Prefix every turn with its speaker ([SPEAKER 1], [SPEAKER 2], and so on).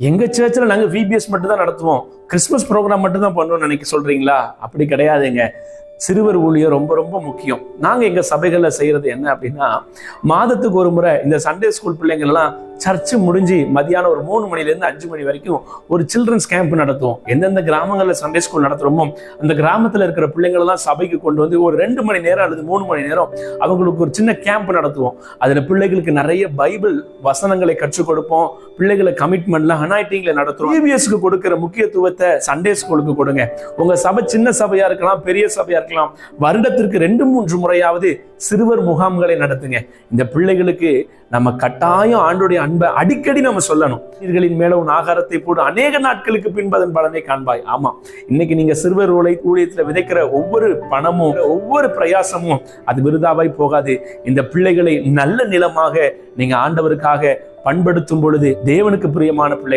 [SPEAKER 1] எங்க சர்ச்சில் நாங்கள் விபிஎஸ் மட்டும் தான் நடத்துவோம், கிறிஸ்மஸ் ப்ரோக்ராம் மட்டும் தான் பண்ணுவோம்னு நினைக்க சொல்றீங்களா? அப்படி கிடையாதுங்க. சிறுவர் ஊழியர் ரொம்ப ரொம்ப முக்கியம். நாங்கள் எங்கள் சபைகளில் செய்கிறது என்ன அப்படின்னா, மாதத்துக்கு ஒரு முறை இந்த சண்டே ஸ்கூல் பிள்ளைங்கள்லாம் சர்ச்சு முடிஞ்சு மதியானம் ஒரு 3 மணிலேருந்து 5 மணி வரைக்கும் ஒரு சில்ட்ரன்ஸ் கேம்ப் நடத்துவோம். எந்தெந்த கிராமங்களில் சண்டே ஸ்கூல் நடத்துகிறோமோ அந்த கிராமத்தில் இருக்கிற பிள்ளைங்களெல்லாம் சபைக்கு கொண்டு வந்து ஒரு 2 மணி நேரம் அல்லது 3 மணி நேரம் அவங்களுக்கு ஒரு சின்ன கேம்ப் நடத்துவோம். அதில் பிள்ளைகளுக்கு நிறைய பைபிள் வசனங்களை கற்றுக் கொடுப்போம். பிள்ளைகளை கமிட்மெண்ட்லாம் அனாயிட்டிங்ல நடத்துவோம். விபிஎஸ்க்கு கொடுக்கிற முக்கியத்துவத்தை சண்டே ஸ்கூலுக்கு கொடுங்க. உங்கள் சபை சின்ன சபையா இருக்கலாம், பெரிய சபையா இருக்கலாம், வருடத்திற்கு 2-3 முறையாவது சிறுவர் முகாம்களை நடத்துங்க. இந்த பிள்ளைகளுக்கு நம்ம கட்டாயம் ஆண்டோடைய அன்பை அடிக்கடி நம்ம சொல்லணும். இதுகளின் மேல உன் ஆகாரத்தை போடு, அநேக நாட்களுக்கு பின்பு அதன் பலனை காண்பாய். ஆமா, இன்னைக்கு நீங்க சிறுவர் ஊழியத்துல விதைக்கிற ஒவ்வொரு பணமும் ஒவ்வொரு பிரயாசமும் அது விருதாவாய் போகாது. இந்த பிள்ளைகளை நல்ல நிலமாக நீங்க ஆண்டவருக்காக பண்படுத்தும் பொழுது தேவனுக்கு பிரியமான பிள்ளை